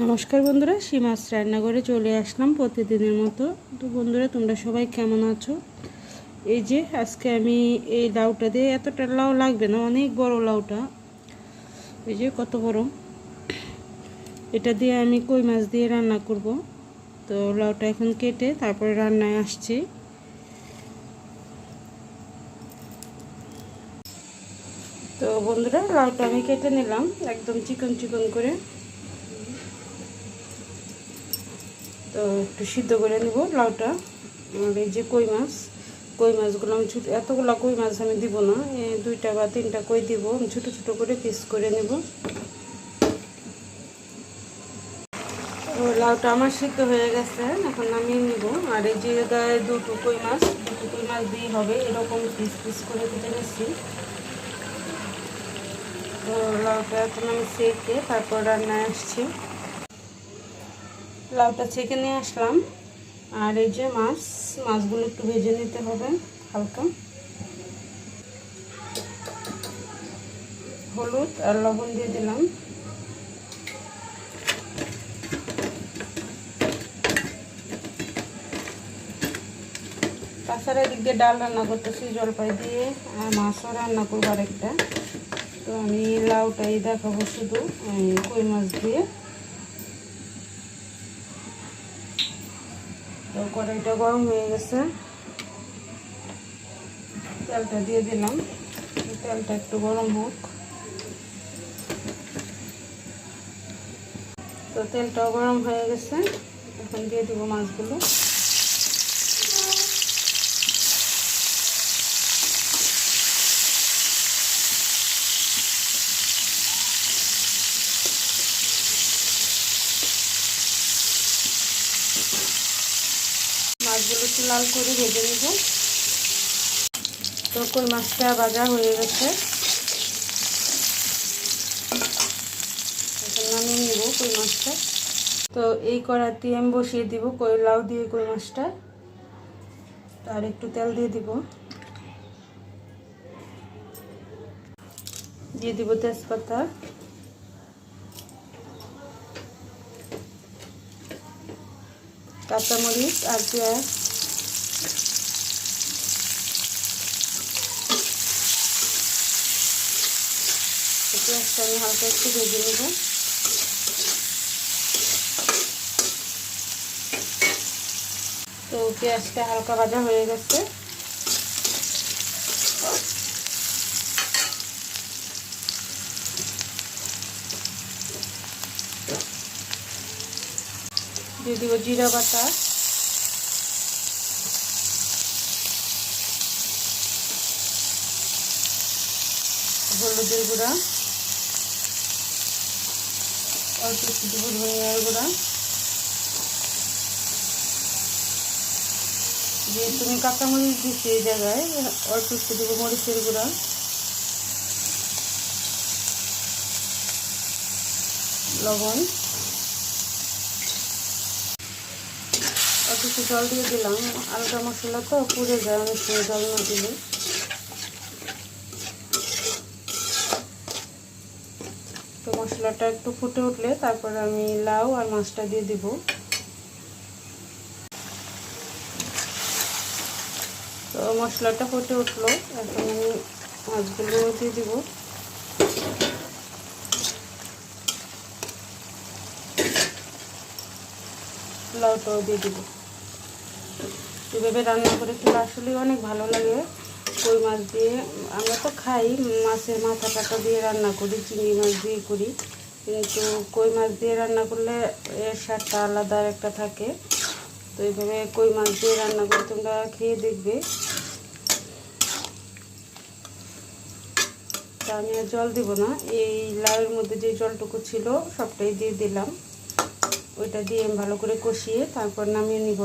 নমস্কার বন্ধুরা, সীমাস রান্নাঘরে চলে আসলাম প্রতিদিনের মতো। তো বন্ধুরা, তোমরা সবাই কেমন আছো? এই যে আজকে আমি এই লাউটা দিয়ে, এতটা লাউ লাগবে না, অনেক বড় লাউটা, এই যে কত বড়, এটা দিয়ে আমি কই মাছ দিয়ে রান্না করব। তো লাউটা এখন কেটে তারপরে রান্নায় আসছি। তো বন্ধুরা, লাউটা আমি কেটে নিলাম একদম চিকন চিকন করে। তো একটু সিদ্ধ করে নেব লাউটা। আর এই যে কই মাছগুলো আমি ছোটো, এতগুলো কই মাছ আমি দিব না, 2টা বা 3টা কই দিব, আমি ছোটো ছোটো করে পিস করে নেব। তো লাউটা আমার সিদ্ধ হয়ে গেছে, এখন নামিয়ে নিব। আর এই যে গায়ে দুটো কই মাছ দিয়ে হবে, এরকম পিস পিস করে কেটে নিচ্ছি। তো লাউটা এখন আমি ছেঁকে তারপর রান্নায় আসছি। লাউটা ছেঁকে নিয়ে আসলাম। আর এই যে মাছগুলো একটু ভেজে নিতে হবে হালকা। হলুদ আর লবণ দিয়ে দিলাম। তাছাড়া এদিক দিয়ে ডাল রান্না করতেছি জলপাই দিয়ে, আর মাছও রান্না করবো আরেকটা। তো আমি লাউটাই দেখাবো শুধু কই মাছ দিয়ে। তো কড়াইটা গরম হয়ে গেছে, তেলটা দিয়ে দিলাম। তেলটা একটু গরম হোক। তো তেলটাও গরম হয়ে গেছে, এখন দিয়ে দিব মাছগুলো। মাছগুলো একটু লাল করে ভেজে নেব। তো কই মাছটা ভাজা হয়ে গেছে, এখন নামিয়ে নেব কই মাছটা। তো এই কড়াতে আমি বসিয়ে দিব লাউ দিয়ে কই মাছটা। আর একটু তেল দিয়ে দিব তেজপাতা, কাঁচামরিচ আর পেঁয়াজ। পেঁয়াজটা আমি হালকা একটু ভেজে নেব। তো পেঁয়াজটা হালকা ভাজা হয়ে গেছে, দিয়ে দিব জিরা বাটা, হলুদের গুঁড়া, অল্প একটু দিব ধনিয়ার গুঁড়া। যেহেতু আমি কাঁচামরিচ দিচ্ছি এই জায়গায়, অল্প একটু দিব মরিচের গুঁড়া, লবণ, অল্প একটু জল দিয়ে দিলাম। আলগা মশলা তো পুড়ে যায় অনেক সময় জল না দিলে। তো মশলাটা একটু ফুটে উঠলে তারপরে আমি লাউ আর মাছটা দিয়ে দিব। তো মশলাটা ফুটে উঠলো, এখন আমি মাছগুলো দিয়ে দিব। লাউটাও দিয়ে দিব। এভাবে রান্না করে খেলে আসলে অনেক ভালো লাগে। কই মাছ দিয়ে আমরা তো খাই, মাছের মাথা টাটা দিয়ে রান্না করি, চিংড়ি মাছ দিয়ে করি, কিন্তু কই মাছ দিয়ে রান্না করলে এর স্বাদটা আলাদা একটা থাকে। তো এইভাবে কই মাছ দিয়ে রান্না করে তোমরা খেয়ে দেখবে। তা আমি আর জল দিব না, এই লাউয়ের মধ্যে যে জলটুকু ছিল সবটাই দিয়ে দিলাম। ওইটা দিয়ে ভালো করে কষিয়ে তারপর নামিয়ে নিব।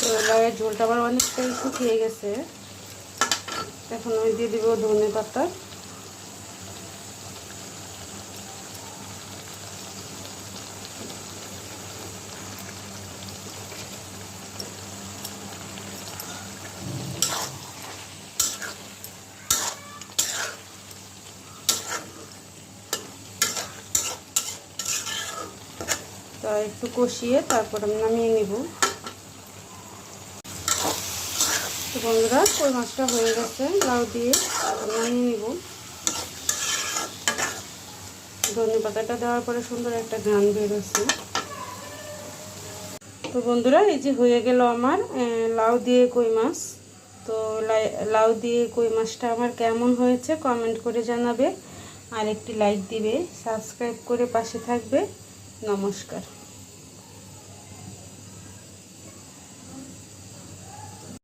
তো লাউয়ের ঝোলটা আবার অনেকটাই শুকিয়ে গেছে, এখন আমি দিয়ে দিব ধনে পাতা। একটু কষিয়ে তারপর আমি নামিয়ে নিব। তো বন্ধুরা কই মাছটা হয়ে গেছে লাউ দিয়ে, নামিয়ে নিব। ধনে পাতাটা দেওয়ার পরে সুন্দর একটা ঘ্রাণ বেরোচ্ছে। তো বন্ধুরা এই যে হয়ে গেল আমার লাউ দিয়ে কই মাছ। তো লাউ দিয়ে কই মাছটা আমার কেমন হয়েছে কমেন্ট করে জানাবে, আর একটি লাইক দিবে, সাবস্ক্রাইব করে পাশে থাকবে। নমস্কার।